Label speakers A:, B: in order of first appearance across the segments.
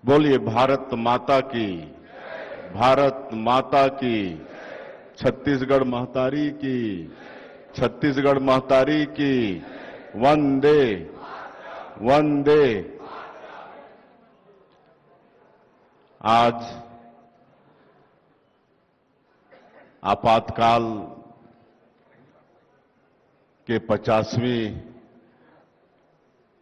A: बोलिए भारत माता की, भारत माता की, छत्तीसगढ़ महतारी की, छत्तीसगढ़ महतारी की, वंदे वंदे। आज आपातकाल के 50वीं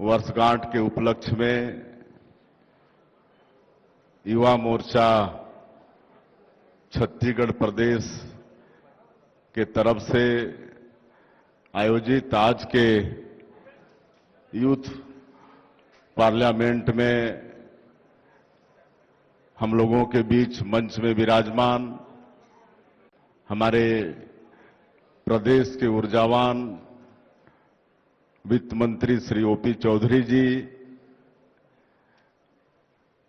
A: वर्षगांठ के उपलक्ष्य में युवा मोर्चा छत्तीसगढ़ प्रदेश के तरफ से आयोजित आज के यूथ पार्लियामेंट में हम लोगों के बीच मंच में विराजमान हमारे प्रदेश के ऊर्जावान वित्त मंत्री श्री ओपी चौधरी जी,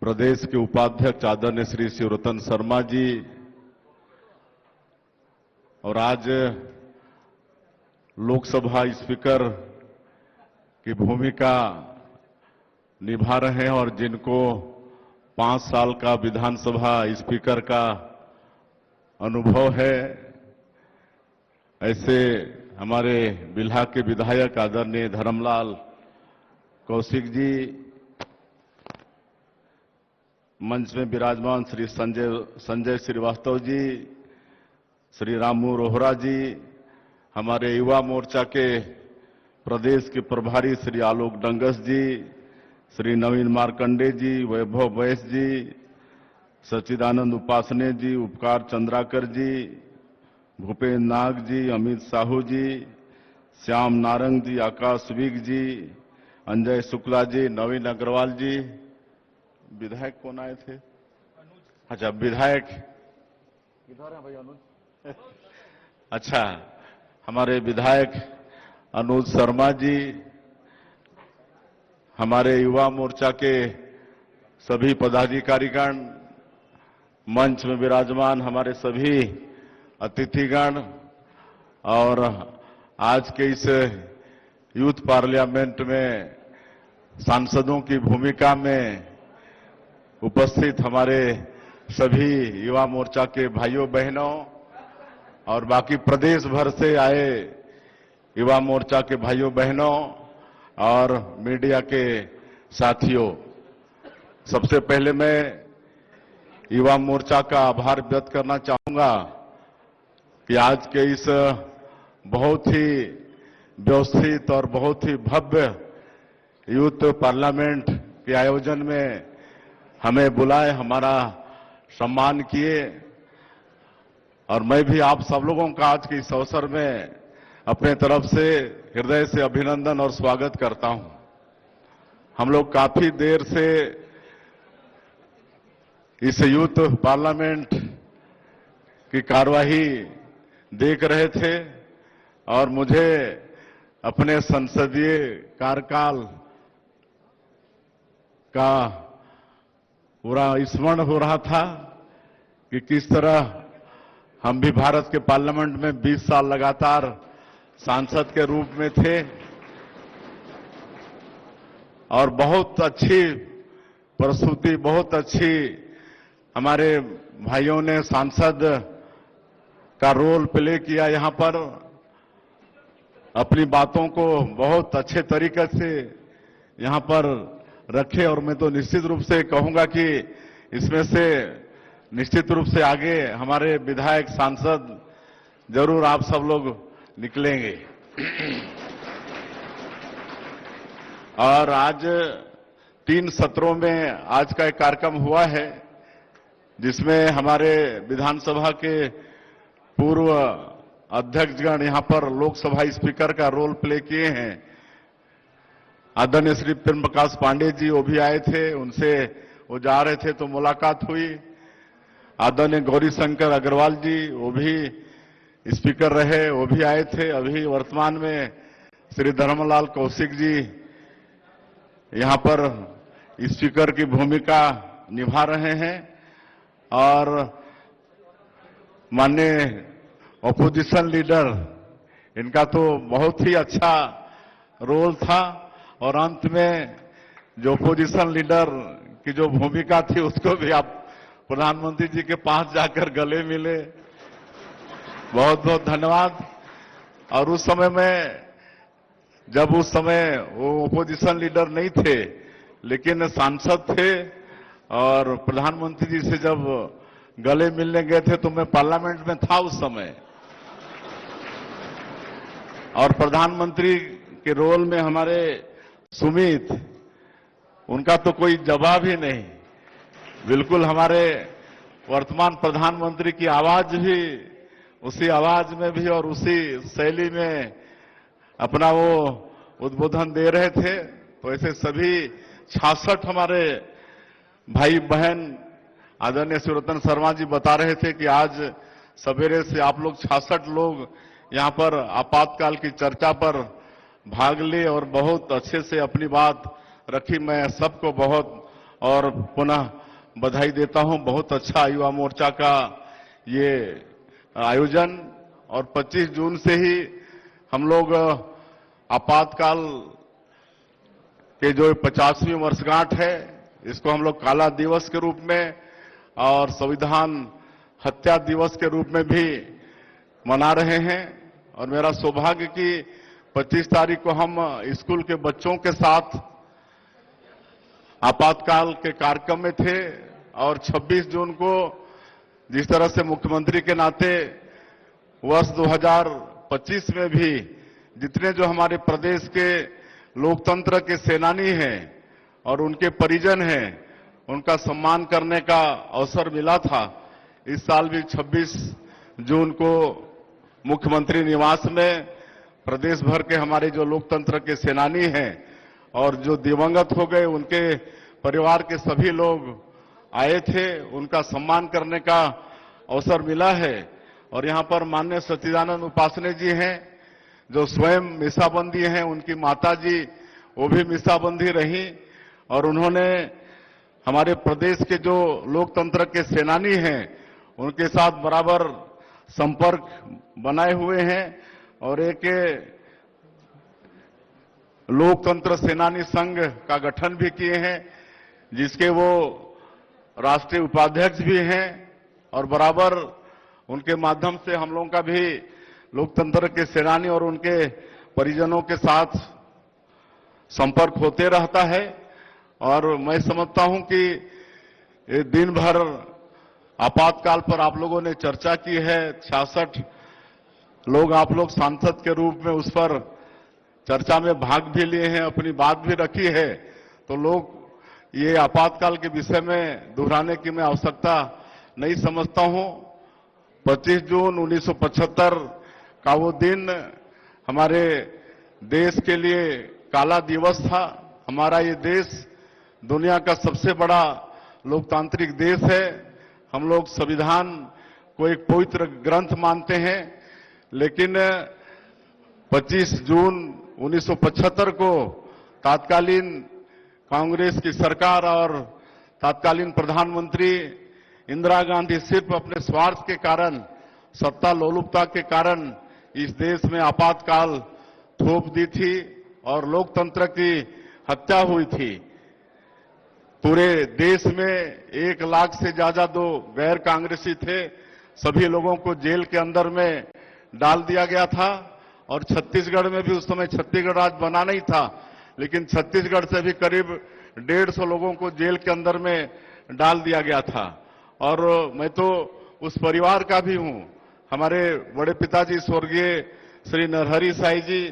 A: प्रदेश के उपाध्यक्ष आदरणीय श्री शिवरतन शर्मा जी, और आज लोकसभा स्पीकर की भूमिका निभा रहे हैं और जिनको 5 साल का विधानसभा स्पीकर का अनुभव है, ऐसे हमारे बिल्हा के विधायक आदरणीय धर्मलाल कौशिक जी, मंच में विराजमान श्री संजय श्रीवास्तव जी, श्री रामू रोहरा जी, हमारे युवा मोर्चा के प्रदेश के प्रभारी श्री आलोक डंगस जी, श्री नवीन मार्कंडे जी, वैभव बैस जी, सच्चिदानंद उपासने जी, उपकार चंद्राकर जी, भूपेन्द्र नाग जी, अमित साहू जी, श्याम नारंग जी, आकाश विग जी, अंजय शुक्ला जी, नवीन अग्रवाल जी। विधायक कौन आए थे? अच्छा, विधायक किधर है भाई? अनुज अच्छा, हमारे विधायक अनुज शर्मा जी, हमारे युवा मोर्चा के सभी पदाधिकारीगण, मंच में विराजमान हमारे सभी अतिथिगण, और आज के इस यूथ पार्लियामेंट में सांसदों की भूमिका में उपस्थित हमारे सभी युवा मोर्चा के भाइयों बहनों और बाकी प्रदेश भर से आए युवा मोर्चा के भाइयों बहनों और मीडिया के साथियों, सबसे पहले मैं युवा मोर्चा का आभार व्यक्त करना चाहूंगा कि आज के इस बहुत ही व्यवस्थित और बहुत ही भव्य यूथ पार्लियामेंट के आयोजन में हमें बुलाए, हमारा सम्मान किए, और मैं भी आप सब लोगों का आज के इस अवसर में अपने तरफ से हृदय से अभिनंदन और स्वागत करता हूं। हम लोग काफी देर से इस यूथ पार्लियामेंट की कार्यवाही देख रहे थे और मुझे अपने संसदीय कार्यकाल का पूरा स्मरण हो रहा था कि किस तरह हम भी भारत के पार्लियामेंट में 20 साल लगातार सांसद के रूप में थे और बहुत अच्छी प्रस्तुति, बहुत अच्छी हमारे भाइयों ने सांसद का रोल प्ले किया, यहां पर अपनी बातों को बहुत अच्छे तरीके से यहां पर रखे, और मैं तो निश्चित रूप से कहूंगा कि इसमें से निश्चित रूप से आगे हमारे विधायक सांसद जरूर आप सब लोग निकलेंगे। और आज 3 सत्रों में आज का एक कार्यक्रम हुआ है जिसमें हमारे विधानसभा के पूर्व अध्यक्षगण यहां पर लोकसभा स्पीकर का रोल प्ले किए हैं। आदरणीय श्री प्रेम प्रकाश पांडे जी वो भी आए थे, उनसे वो जा रहे थे तो मुलाकात हुई। आदरणीय गौरी शंकर अग्रवाल जी वो भी स्पीकर रहे, वो भी आए थे। अभी वर्तमान में श्री धर्मलाल कौशिक जी यहां पर स्पीकर की भूमिका निभा रहे हैं और माननीय ऑपोजिशन लीडर, इनका तो बहुत ही अच्छा रोल था और अंत में जो ऑपोजिशन लीडर की जो भूमिका थी उसको भी आप प्रधानमंत्री जी के पास जाकर गले मिले। बहुत बहुत धन्यवाद। और उस समय में, जब उस समय वो ओपोजिशन लीडर नहीं थे लेकिन सांसद थे, और प्रधानमंत्री जी से जब गले मिलने गए थे तो मैं पार्लियामेंट में था उस समय, और प्रधानमंत्री के रोल में हमारे सुमित, उनका तो कोई जवाब ही नहीं। बिल्कुल हमारे वर्तमान प्रधानमंत्री की आवाज भी उसी आवाज में भी और उसी शैली में अपना वो उद्बोधन दे रहे थे। तो ऐसे सभी 66 हमारे भाई बहन, आदरणीय शिवरतन शर्मा जी बता रहे थे कि आज सवेरे से आप लोग 66 लोग यहां पर आपातकाल की चर्चा पर भाग लिए और बहुत अच्छे से अपनी बात रखी। मैं सबको बहुत और पुनः बधाई देता हूं। बहुत अच्छा युवा मोर्चा का ये आयोजन, और 25 जून से ही हम लोग आपातकाल के जो 50वीं वर्षगांठ है, इसको हम लोग काला दिवस के रूप में और संविधान हत्या दिवस के रूप में भी मना रहे हैं। और मेरा सौभाग्य कि 25 तारीख को हम स्कूल के बच्चों के साथ आपातकाल के कार्यक्रम में थे, और 26 जून को जिस तरह से मुख्यमंत्री के नाते वर्ष 2025 में भी जितने जो हमारे प्रदेश के लोकतंत्र के सेनानी हैं और उनके परिजन हैं, उनका सम्मान करने का अवसर मिला था। इस साल भी 26 जून को मुख्यमंत्री निवास में प्रदेश भर के हमारे जो लोकतंत्र के सेनानी हैं और जो दिवंगत हो गए, उनके परिवार के सभी लोग आए थे, उनका सम्मान करने का अवसर मिला है। और यहां पर माननीय सच्चिदानंद उपासने जी हैं, जो स्वयं मीसाबंदी हैं, उनकी माता जी वो भी मीसाबंदी रही, और उन्होंने हमारे प्रदेश के जो लोकतंत्र के सेनानी हैं उनके साथ बराबर संपर्क बनाए हुए हैं, और एक लोकतंत्र सेनानी संघ का गठन भी किए हैं, जिसके वो राष्ट्रीय उपाध्यक्ष भी हैं, और बराबर उनके माध्यम से हम लोगों का भी लोकतंत्र के सेनानी और उनके परिजनों के साथ संपर्क होते रहता है। और मैं समझता हूं कि ये दिन भर आपातकाल पर आप लोगों ने चर्चा की है। 66 लोग आप लोग सांसद के रूप में उस पर चर्चा में भाग भी लिए हैं, अपनी बात भी रखी है। तो लोग ये आपातकाल के विषय में दोहराने की मैं आवश्यकता नहीं समझता हूं। 25 जून 1975 का वो दिन हमारे देश के लिए काला दिवस था। हमारा ये देश दुनिया का सबसे बड़ा लोकतांत्रिक देश है। हम लोग संविधान को एक पवित्र ग्रंथ मानते हैं, लेकिन 25 जून 1975 को तत्कालीन कांग्रेस की सरकार और तत्कालीन प्रधानमंत्री इंदिरा गांधी सिर्फ अपने स्वार्थ के कारण, सत्ता लोलुपता के कारण इस देश में आपातकाल थोप दी थी और लोकतंत्र की हत्या हुई थी। पूरे देश में 1 लाख से ज्यादा जो गैर कांग्रेसी थे, सभी लोगों को जेल के अंदर में डाल दिया गया था। और छत्तीसगढ़ में भी उस समय छत्तीसगढ़ राज्य बना नहीं था, लेकिन छत्तीसगढ़ से भी करीब 150 लोगों को जेल के अंदर में डाल दिया गया था। और मैं तो उस परिवार का भी हूं। हमारे बड़े पिताजी स्वर्गीय श्री नरहरि साई जी,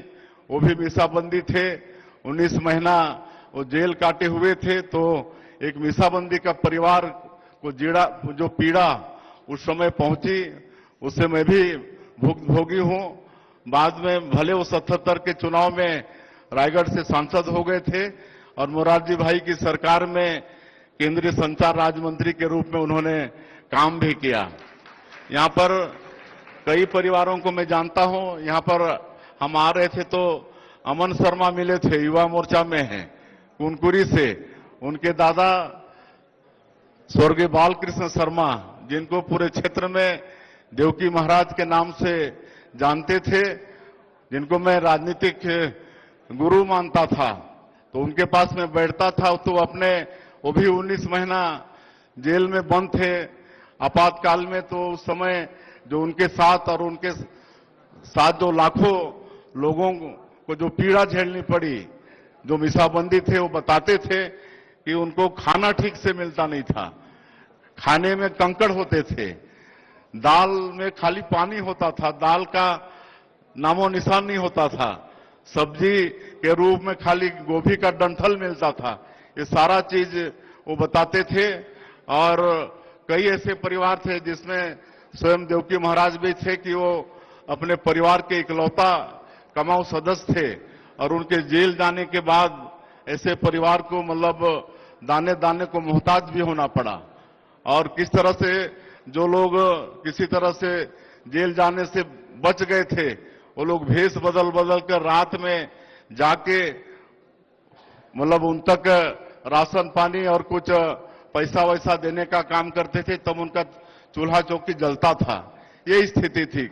A: वो भी मीसाबंदी थे। 19 महीना वो जेल काटे हुए थे। तो एक मीसाबंदी का परिवार को जो पीड़ा उस समय पहुंची, उससे मैं भी भोगी हूं। बाद में भले वो 77 के चुनाव में रायगढ़ से सांसद हो गए थे, और मोरारजी भाई की सरकार में केंद्रीय संचार राज्य मंत्री के रूप में उन्होंने काम भी किया। यहां पर कई परिवारों को मैं जानता हूं। यहां पर हम आ रहे थे तो अमन शर्मा मिले थे, युवा मोर्चा में हैं, कुनकुरी से। उनके दादा स्वर्गीय बालकृष्ण शर्मा, जिनको पूरे क्षेत्र में देवकी महाराज के नाम से जानते थे, जिनको मैं राजनीतिक गुरु मानता था, तो उनके पास में बैठता था तो अपने वो भी 19 महीना जेल में बंद थे। आपातकाल में तो उस समय जो उनके साथ और उनके साथ जो लाखों लोगों को जो पीड़ा झेलनी पड़ी, जो मिसाबंदी थे, वो बताते थे कि उनको खाना ठीक से मिलता नहीं था, खाने में कंकड़ होते थे, दाल में खाली पानी होता था, दाल का नामो निशान नहीं होता था, सब्जी के रूप में खाली गोभी का डंठल मिलता था। ये सारा चीज वो बताते थे। और कई ऐसे परिवार थे जिसमें स्वयं देवकी महाराज भी थे कि वो अपने परिवार के इकलौता कमाऊ सदस्य थे और उनके जेल जाने के बाद ऐसे परिवार को मतलब दाने दाने को मोहताज भी होना पड़ा। और किस तरह से जो लोग किसी तरह से जेल जाने से बच गए थे, वो लोग भेष बदल बदल कर रात में जाके मतलब उन तक राशन पानी और कुछ पैसा वैसा देने का काम करते थे, तब उनका चूल्हा चौकी जलता था। ये स्थिति थी।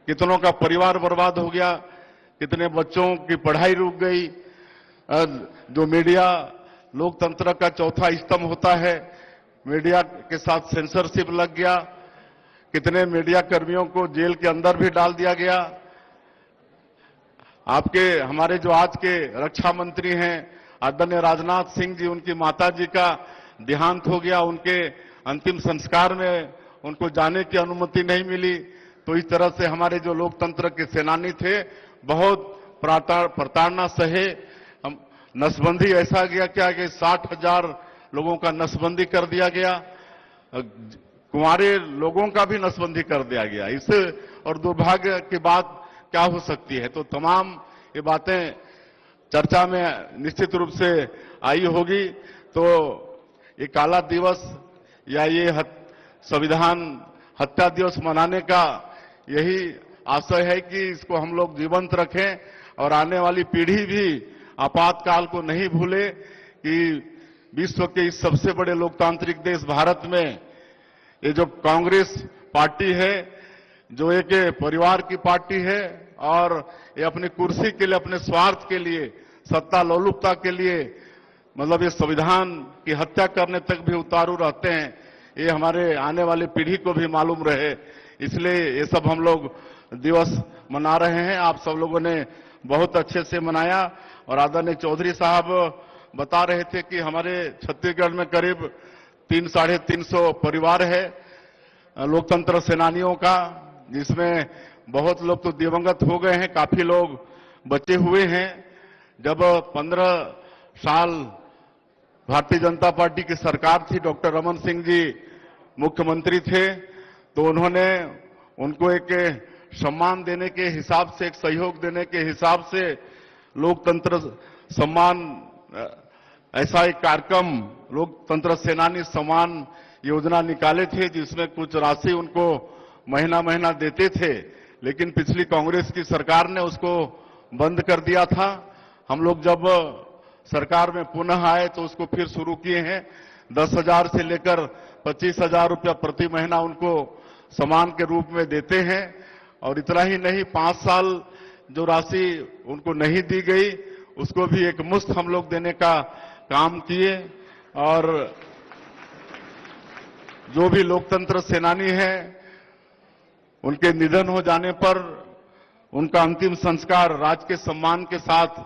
A: कितनों का परिवार बर्बाद हो गया, कितने बच्चों की पढ़ाई रुक गई। जो मीडिया लोकतंत्र का चौथा स्तंभ होता है, मीडिया के साथ सेंसरशिप लग गया, कितने मीडिया कर्मियों को जेल के अंदर भी डाल दिया गया। आपके हमारे जो आज के रक्षा मंत्री हैं आदरणीय राजनाथ सिंह जी, उनकी माता जी का देहांत हो गया, उनके अंतिम संस्कार में उनको जाने की अनुमति नहीं मिली। तो इस तरह से हमारे जो लोकतंत्र के सेनानी थे बहुत प्रताड़ना सहे। नसबंदी ऐसा गया क्या कि 60,000 लोगों का नसबंदी कर दिया गया, कुंवारे लोगों का भी नसबंदी कर दिया गया। इससे और दुर्भाग्य की बात क्या हो सकती है। तो तमाम ये बातें चर्चा में निश्चित रूप से आई होगी। तो ये काला दिवस या ये संविधान हत्या दिवस मनाने का यही आशय है कि इसको हम लोग जीवंत रखें और आने वाली पीढ़ी भी आपातकाल को नहीं भूले कि विश्व के इस सबसे बड़े लोकतांत्रिक देश भारत में ये जो कांग्रेस पार्टी है, जो एक परिवार की पार्टी है और ये अपनी कुर्सी के लिए, अपने स्वार्थ के लिए, सत्ता लोलुपता के लिए मतलब ये संविधान की हत्या करने तक भी उतारू रहते हैं। ये हमारे आने वाली पीढ़ी को भी मालूम रहे, इसलिए ये सब हम लोग दिवस मना रहे हैं। आप सब लोगों ने बहुत अच्छे से मनाया। और आदरणीय चौधरी साहब बता रहे थे कि हमारे छत्तीसगढ़ में करीब 300-350 परिवार है लोकतंत्र सेनानियों का, जिसमें बहुत लोग तो दिवंगत हो गए हैं, काफी लोग बचे हुए हैं। जब 15 साल भारतीय जनता पार्टी की सरकार थी, डॉक्टर रमन सिंह जी मुख्यमंत्री थे, तो उन्होंने उनको एक सम्मान देने के हिसाब से, एक सहयोग देने के हिसाब से लोकतंत्र सम्मान ऐसा एक कार्यक्रम लोकतंत्र सेनानी सम्मान योजना निकाले थे, जिसमें कुछ राशि उनको महीना महीना देते थे। लेकिन पिछली कांग्रेस की सरकार ने उसको बंद कर दिया था। हम लोग जब सरकार में पुनः आए तो उसको फिर शुरू किए हैं। 10,000 से लेकर 25,000 रुपया प्रति महीना उनको सम्मान के रूप में देते हैं। और इतना ही नहीं, 5 साल जो राशि उनको नहीं दी गई उसको भी एक मुश्त हम लोग देने का काम किए। और जो भी लोकतंत्र सेनानी है, उनके निधन हो जाने पर उनका अंतिम संस्कार राज के सम्मान के साथ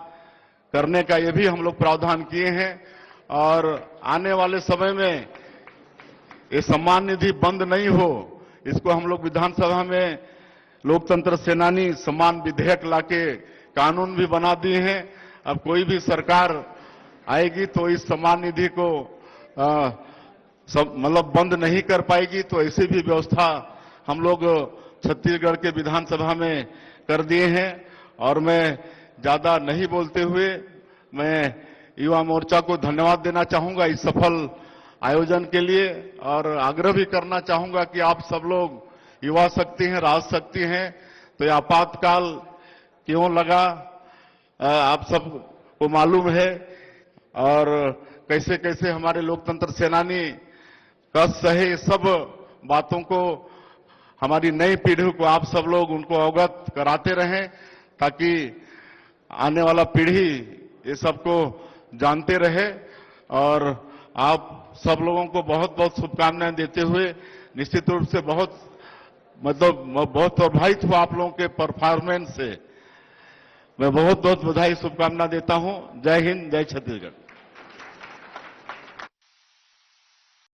A: करने का ये भी हम लोग प्रावधान किए हैं। और आने वाले समय में ये सम्मान निधि बंद नहीं हो, इसको हम लोग विधानसभा में लोकतंत्र सेनानी सम्मान विधेयक लाके कानून भी बना दिए हैं। अब कोई भी सरकार आएगी तो इस सम्मान निधि को मतलब बंद नहीं कर पाएगी। तो ऐसी भी व्यवस्था हम लोग छत्तीसगढ़ के विधानसभा में कर दिए हैं। और मैं ज्यादा नहीं बोलते हुए मैं युवा मोर्चा को धन्यवाद देना चाहूंगा इस सफल आयोजन के लिए, और आग्रह भी करना चाहूंगा कि आप सब लोग युवा शक्ति हैं, राज शक्ति हैं, तो ये आपातकाल क्यों लगा आप सबको मालूम है। और कैसे कैसे हमारे लोकतंत्र सेनानी कष्ट सहे, सब बातों को हमारी नई पीढ़ी को आप सब लोग उनको अवगत कराते रहें, ताकि आने वाला पीढ़ी ये सबको जानते रहे। और आप सब लोगों को बहुत बहुत शुभकामनाएं देते हुए निश्चित रूप से बहुत प्रभावित हुआ आप लोगों के परफॉर्मेंस से। मैं बहुत बहुत बधाई शुभकामना देता हूं। जय हिंद, जय छत्तीसगढ़।